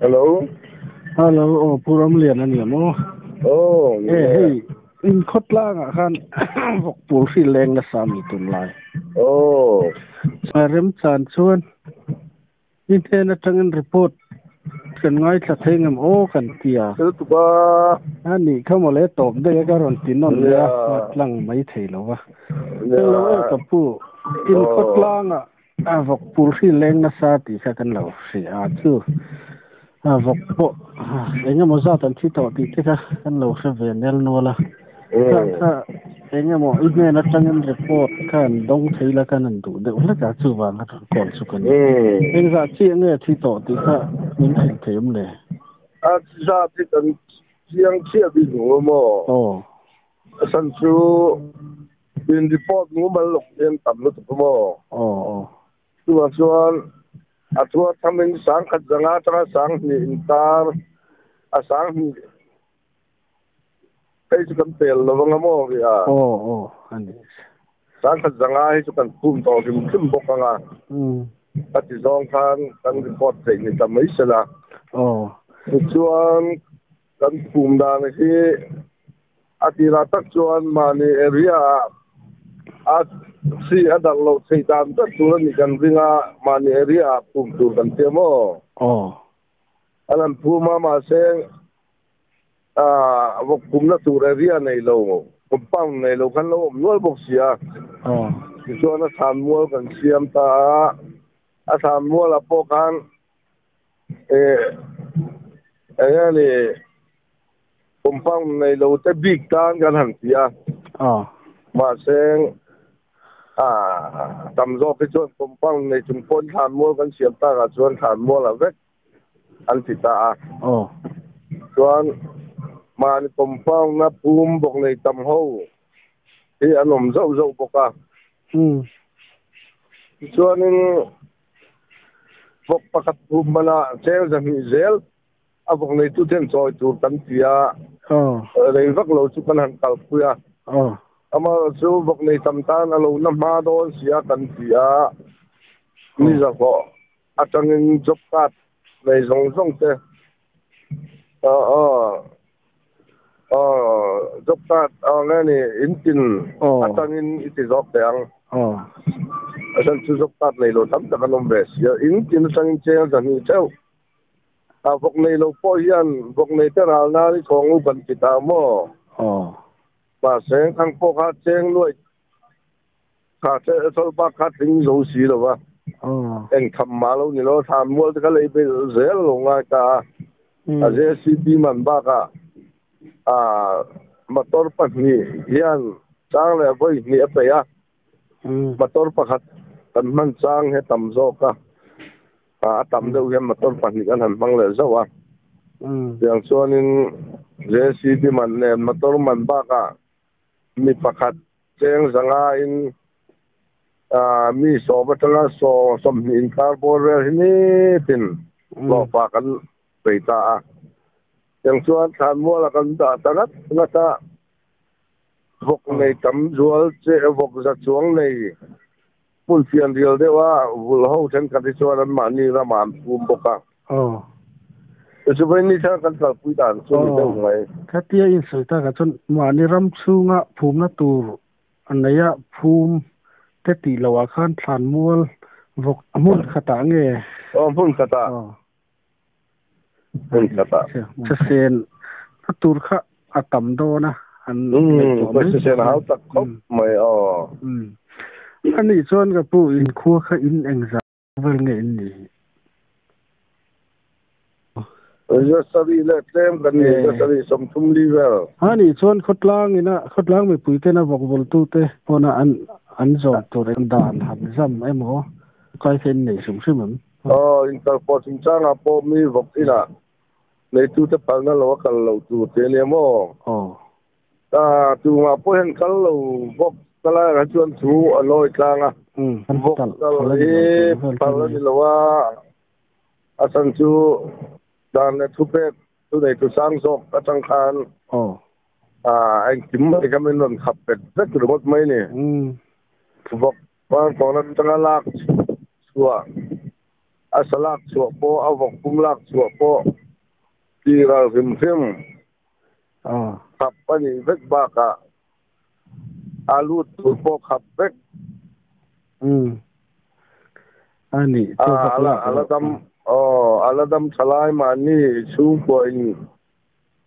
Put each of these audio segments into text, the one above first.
Hello. Hello, puram lian ani mo. Yeah. In khotla nga khan vok pur fi leng na sami tun lai. Oh. Rem chan chuan in ten atangin report kan ngai tla thengam kan tia. Tu ba. Ani khamole top de ka ron tinon ya lang mai thei lo wa. Hello ka pu in khotla nga vok pur fi leng na sa ti sa kan lo si a chu. Vok po enga mo za tan thi to ti ka kan lo se venel no la. Ka enga mo idne na tangin report kan dong theila kan an du de ula ka chu wa na kon su kan enga chi nge thi to ti ka min thil them le A za ti kan chiang chia bi ngo mo. San chu in report ngo mal lok en tam lo tu mo. Tu wa chuan a tu thamin sang khat janga tra sang ni in tar a sang ni kai chu kan tel lo nga mo ya. Ani sang khat janga hi chu kan pum to kim bok nga. Ati zong kan report thei ni tam mai sala. Chuan kan pum da na hi ati ra tak chuan mani area a si adang lo thei dan ta tu ni kan ringa mani area pum tu kan te mo. Alam puma ma se vok pum na tu area nei lo pam nei lo kan lo nual bok sia. Chuan a san mual kan siam ta a san mual a po kan ni compound này lâu tới big tan gan hẳn tia mà sen tầm do cái chuyện compound này chúng tôi tham mua con xiêm ta cả chuyện tham mua là vết ăn thịt ta chuyện mà compound nó boom bọc này tầm hậu thì anh làm dâu dâu bọc chuyện bọc bạc boom mà là treo ra hình gel bọc này tu thêm rồi tu tấn tia đây vắt lâu chú kan hẳn cầu khuya ama chú vok này tầm tan lâu năm ma đón xia tấn tia ni ra ko atangin job card này rong te job card nghe ni intin atangin iti job yang asan chú job card này lo tam ta kanom bes ya intin atangin chel dan ni cheu vok này lâu po hian vok này te ral na ni thong u ban kita mo mà sen thang po kha cheng loi kha che sol ba kha ting zo si lo wa en kham ma lo ni lo tham mo ka lei be zel lo nga ka a je si bi man ba ka motor pa ni hian chang le voi ni a pe ya motor pa khat kan man chang he tam zo ka tầm đâu em mà tôi phản hiện hành băng lệ dâu àอย่างส่วนนึงเจสีที่มันเนี่ยมาตัวมันบ้าก็มีประคัดเจงสังอาอินมีสอบตั้งสอสมหินคาร์บอนเรลนี่เป็นหลอกปากันไปตาอย่างส่วนทานมัวละกันตาตั้งนัดพวกในตำรวจเจ้าพวกจัดช่วงในปุ่นเฟียนเดียวได้ว่าวุ้งเขาเช่นกันที่ส่วนนั้นมานี่ละมันปุ่มบกแต่ช่วงนี้ถ้ากันสักปีด่านช่วงนี้ได้ไหมถ้าเตี้ยอินสุดท้ายก็จนมานี่รำซูงะภูมินาตูอันนี้อะภูมิเตติลาวขันทานมัววกมุนขตาเงมุนขตามุนขตาจะเซนนาตูร์ค่ะอัตมโดนะอันไม่ใช่เซนเขาตักครบไม่อันนี้ส่วนกับผู้อินคัวค่ะอินเองจะเวลเงินนี่จะสรีเล็กเต็มกันนี่จะสรีสมทุมลีเวลอันนี้ส่วนขดล้างนี่นะขดล้างไม่ปุ๋ยเต้นนะบอกบอลตู้เต้พอนะอันจบตัวเรื่องด่านหันซ้ำไอ้หมอใครเซ็นนี่สมชื่อมันอินเตอร์พอสิงจ้างอ่ะพอมีบอกที่น่ะในตู้จะพังนั่นเราว่ากันเราตู้เตลียมตู้มาพอเห็นกันเราบอกก็เลยกันชวนชูอร่อยกลางอ่ะบอกก็เลยพังแล้วนี่เราว่าอาสันชูดานเนี่ยทุกเพศทุกในทุกสังสกกระจังคานไอ้จิ๋มไอ้ก็ไม่นอนขับเป็ดสักหรือหมดไหมเนี่ยบอกว่าตอนนั้นจังลากชัว asalak suapo awak pumlak suapo tira rim kapani vek baka alut tupo kapek ani aladam salai mani su poin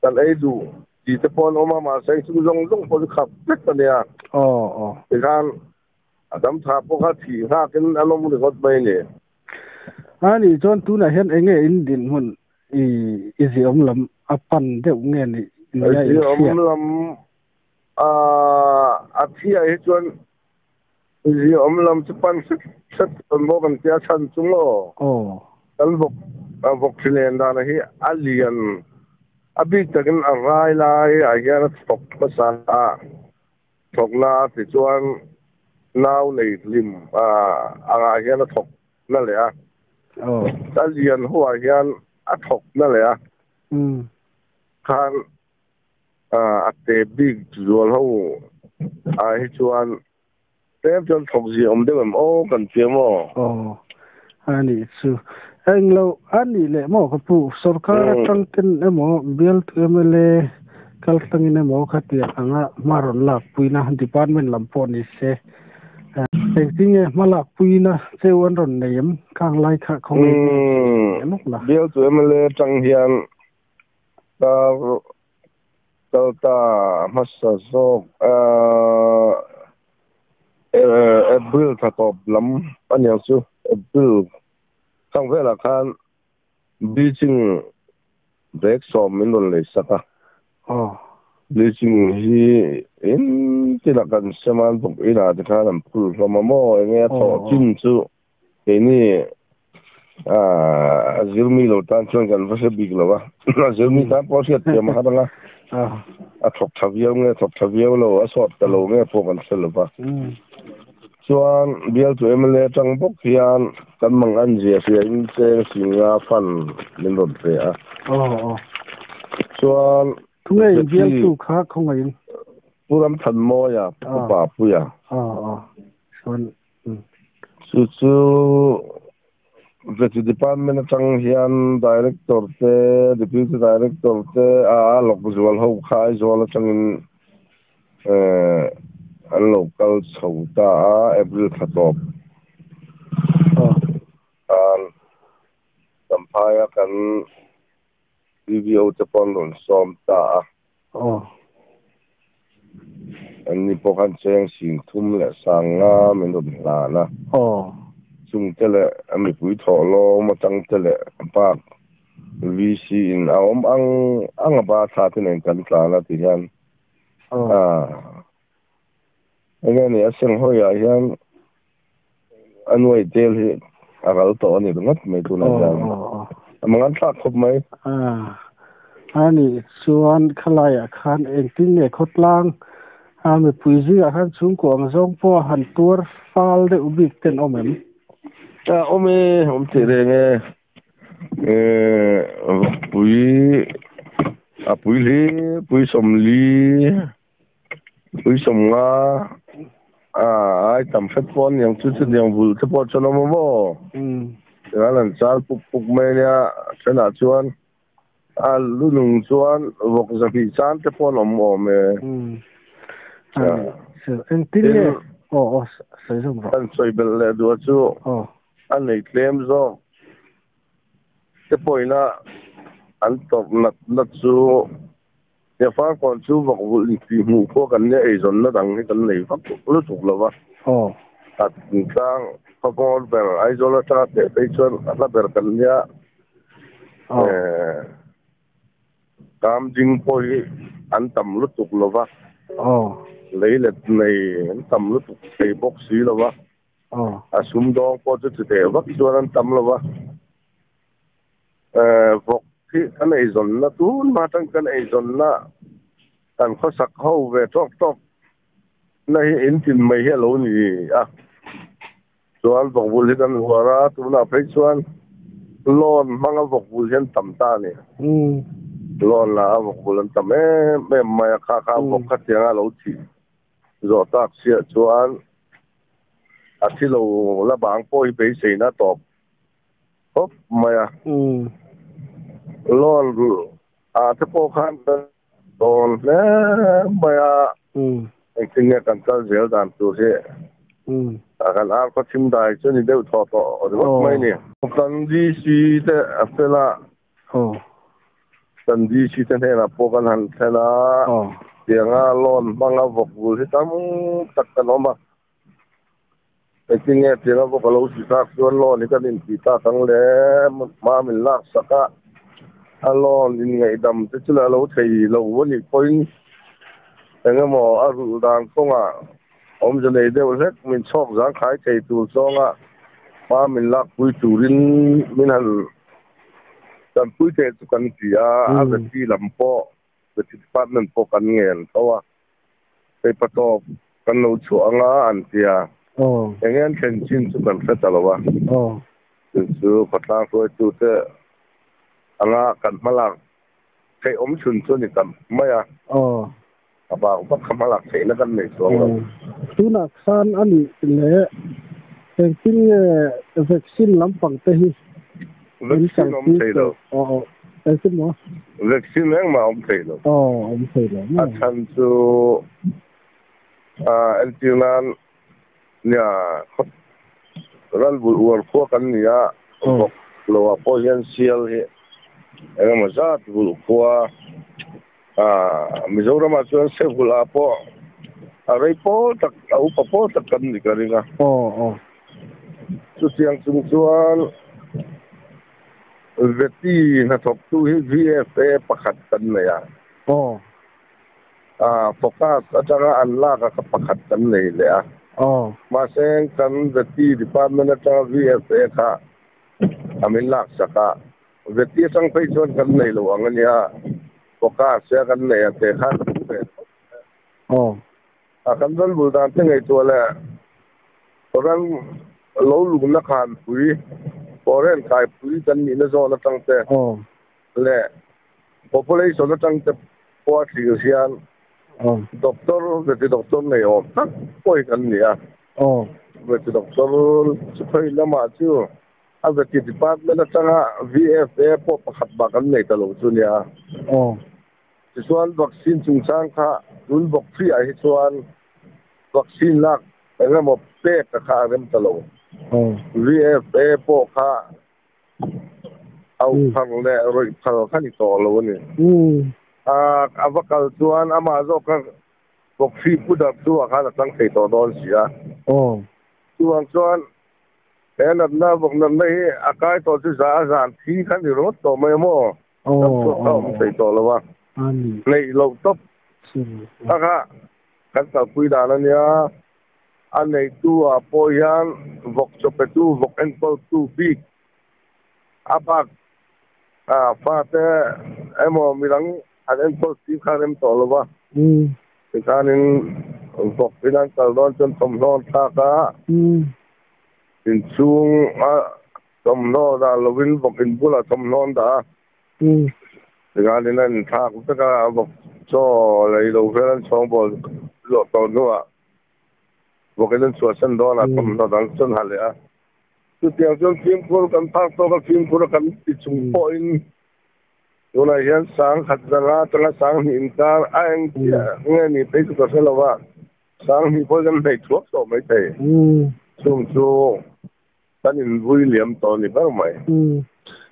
kan edu di tepon oma ma sai su zong po kapek tania ikan adam thapo ka thi ha ken alom ri got bai ne ani chon tu na hen enge in din hun i ziom lam apan de nge ni ziom lam a thia he chon ziom lam chupan sat bo kan tia chan chungo kan vok thilen da na hi alian abi takin arai lai a hian thok pasa thok na ti chuan nau nei lim anga hian thok na le a alian huwa hian a thok na le a khan a te big zual ho a hi chuan tem chon thok ji om de o kan tiamo ani chu englo ani le mo ka pu sarkar tangten emo bial mle kal tangin emo khatia anga maron la puina department lampon ni se tinge mala puina cheuan ron neim kang lai kha khong emok la bial mle tang hian ta masa so April tatop lam anyang su April sang vela khan beijing break som min don le saka beijing hi in tila kan seman bok ina de khan pul mo nge to chin chu ni zilmi lo tan chon kan vase big lo wa zilmi tan po siat te ma hanga a thok thaviau lo a sot ta lo nge po kan sel ba chuan bial tu emle tang bok hian kan mang an je in che singa fan min rod pe a chuan tungai bial tu kha khongai puram than mo ya pa pu ya chuan chu the department tang hian director te deputy director te a lok zual ho khai zual changin a local chhota April khatop sampaya kan video te pon lon som ta ani pokan cheng sing thum le sanga men do la na chung tele ami pui tho lo ma chang tele pa VC in aom ang ba tha ten kan tla na ti hian again aseng hoya hian anwai tel hi aral to ani ngat me tu na jam amangan tha khop mai ani chuan khalaya khan engting ne khotlang ami puizi a khan chung ko ang zong po han tur fal de ubik ten omem om tere nge pui som nga ai tam phet pon yang chu yang bul te po chono mo lan chal puk me nya chana chuan lu nung chuan vok zapi chan te pon om me so engting ne sai som ro an soi bel le do chu an nei claim zo te poina an tok na chu ya fa kon chu vok vul ti mu ko kan ne ei zon na dang ni kan nei fak lu tuk lawa at tang fa bol ber ai zo la ta te pe chon la ber kan ya kam jing poi an tam lu tuk lawa lấy lệch này tầm lúc thầy bốc xí là vợ sum đó có chút để vắt cho anh tầm là vợ vọc thì cái này dồn là tú mà trong cái này dồn là anh có sắc hậu về chọc này in tin mấy hello gì cho anh vọc vui thì anh hòa ra tú là phải cho anh lon mang vọc vui hiện tầm ta này lon là vọc vui anh tầm em mày khá vọc khát tiếng alo chỉ rồi tác sĩ cho anh thì lâu là bảng phơi bị gì na top hop maya lon ru te po khan ton le maya tinga kan ta zel dan tu se kan ar ko chim dai chu ni deu tho to ro mai ni kan ji si te afela kan ji si te na po kan han thela tianga lon banga vok bu hi tam tak kan oma tinga tianga vok lo si sa chuan lo ni kan in ti ta tang le ma min lak saka alon in ngai dam te chula lo thei lo ni point engemaw a ru dan konga om jane deuh hlek min chhawk zang khai thei tur chawnga ma min lak pui turin min han kan pui te chu kan tia a veti lam po veti department po kan ngel thawa pe pato kan lo chuanga an tia engen chen chin chu kan fetalowa chu patlang soi tu te anga kan malak thei om chun chu ni tam maya abang pat kamalak thei na kan nei chuang lo tuna khan ani le vaccine vaccine lampang te hi vaccine om thei lo vaccine mo vaccine leng ma om thei lo om thei lo a chan chu antinan nia ral bul war ko kan nia lo a potential he engemaw zat bul ko Mizoram chuan sevula po arei po tak au po tak kan ni karinga chu tiang chung chuan veti na thok tu hi VFA pakhat kan nei focus atanga an la ka pakhat kan nei le ma seng kan veti department atanga VFA kha amin lak saka veti sang phei chuan kan nei lo angania focus se kan nei te khan kan ran bul dan te ngai to le ran lo lu na khan pui foreign kai pui kan ni na zo na tang te le population na tang te po thi sian doctor veti doctor nei o tak poi kan ni veti doctor chu phei lama chu a veti department atanga VFA po pakhat ba kan nei ta lo chu nia chuan vaccine chung sang kha run bok free a hi chuan vaccine lak engemaw pek ka kha rem talo VFA po kha au phang le roi phal khani to lo ni avakal chuan ama zo ka bok free pudap chu a kha la tang thei to don sia chuan en na bok na nei akai to chu za zan thi khani ro to mai mo thei to lo wa nei lo top aka kan ta pui da na nia an nei tu a po yan vok chopetu vok en po tu big apak fa te emo milang an en po ti kharem to lo wa kanin vok pinan tal don chon tom don ta ka in chung tom no da lovin vok in bula tom non da kanin an tha ku ta vok cho lấy đầu về xong rồi lọt tàu nữa một cái lần xuống sân đó là không nó đang chân hạt lẽ từ tiếng trong phim của cần phát to các phim của cần bị trúng point chỗ này hiện sáng hạt ra trong sáng hiện ta anh nghe ni thấy cái sẽ là what sáng thì có dân này thuốc rồi mấy thầy chung chung ta nhìn vui liếm to thì bao mày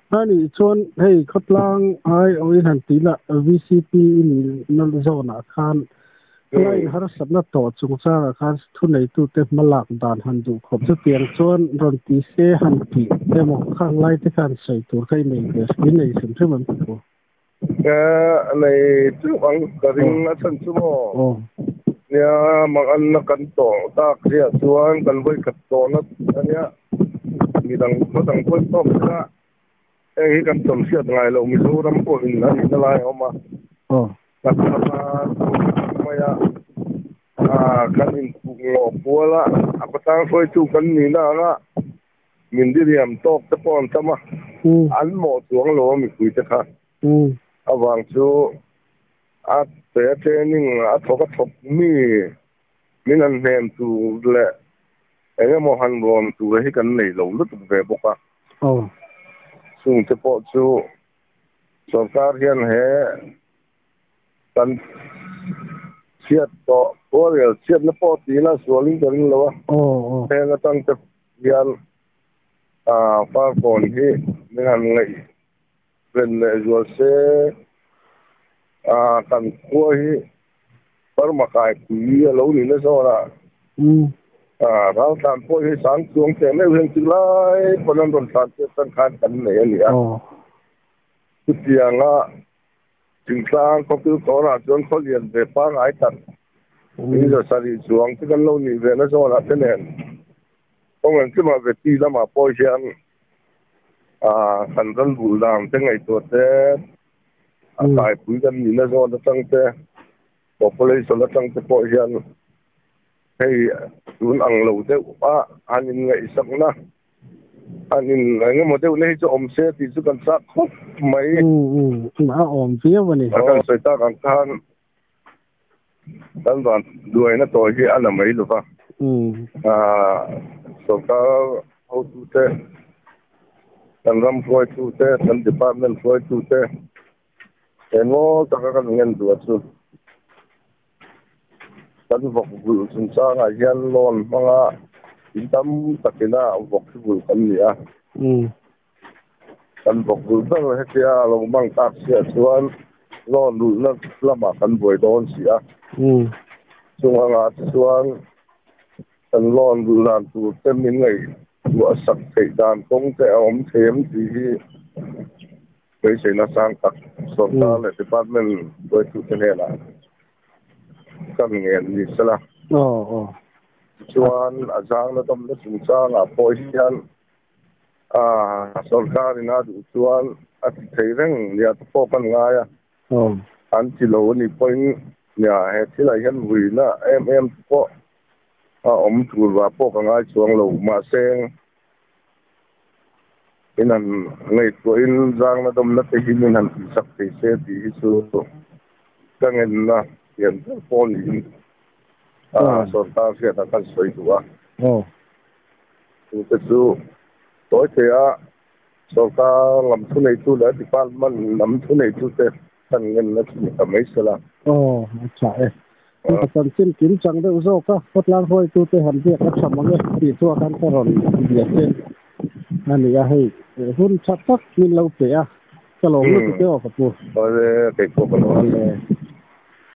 ani chuan hei khatlang ai oi han ti la VCP ni nal zona khan lai har sabna to chung cha khan thu nei tu te malak dan han du khop chu tiang chuan ron ti se han ti demo khang lai te khan sei tur kai nei bes ni nei sim thu man ko nei chu ang karing na chan chu mo nia mang an na kan to ta kria chuan kan voi khat to na ania mi dang ko dang ko to ka hi kan tom sia ngai lo mi zo ram po in na lai oma ta maya kan in ngo pola apatang foi tu kan ni na nga min di riam tok te pon tama an mo chuang lo mi kui te kha awang chu a te training a thoka thop mi min an nem tu le engemaw han ron tu hi kan nei lo lut ve boka chung te po chu sarkar hian he kan chiat to oriel chiat na po ti na sualing karing lawa he na tang te hian fa kon hi ngan ngai ren zual se kan ko hi par makai pi lo ni na so ra rau tan po hi sang chuang te me wen ti lai ponan don san te tan khan kan nei ani a tu tianga ting sang ko tu ko ra jon ko lian de pa ngai tan ni zo sari chuang ti kan lo ni ve na so ra te nen ong an ti ma ve ti la ma po hian kan ran bul dam te ngai to te kai pu kan ni na zo na tang te population na tang te po hian hei tun ang lo te pa anin ngai sak na anin ngai mo te nei chu om se ti chu kan sa khop mai ma om phía bên này kan sai ta kan khan dan dan duai na to hi ana mai lu fa so ka how to te kan ram foi tu te kan department foi tu te eno ta kan ngen du chu kan vok bul sun sa nga hian lon manga intam takina vok bul kan ni a kan vok bul ba he tia lo mang tak sia chuan lon lu na lama kan boi don sia chung anga chuan kan lon lu lan tu te min ngai tu asak thei dan kong te om them ti hi kai sei na sang tak so ta le department boi tu te ne la kan ngen ni sala chuan azang na tom na chung chang a po hian sarkar ina du chuan a thei reng ya to kan nga ya an ti lo ni point ya he ti la hian wi na po om tur wa po ka nga chuang lo ma seng inan ngai ko in zang na dom na te hin nan sak te se ti su kan ngen na yan po ni sarkar se ta kan soi duwa tu chu tối thì sau cả làm thu này thu đã thì ban mình làm thu này thu thế thành nhân nó chỉ tầm mấy giờ là chạy còn xin kiếm chẳng đâu rồi cả phát lan thôi thu thế hành việc các sản phẩm này thì thua kan có rồi việc trên anh ấy hay hun chắc chắc mình lâu thế cái lồng nó cái ở cái rồi cái cổ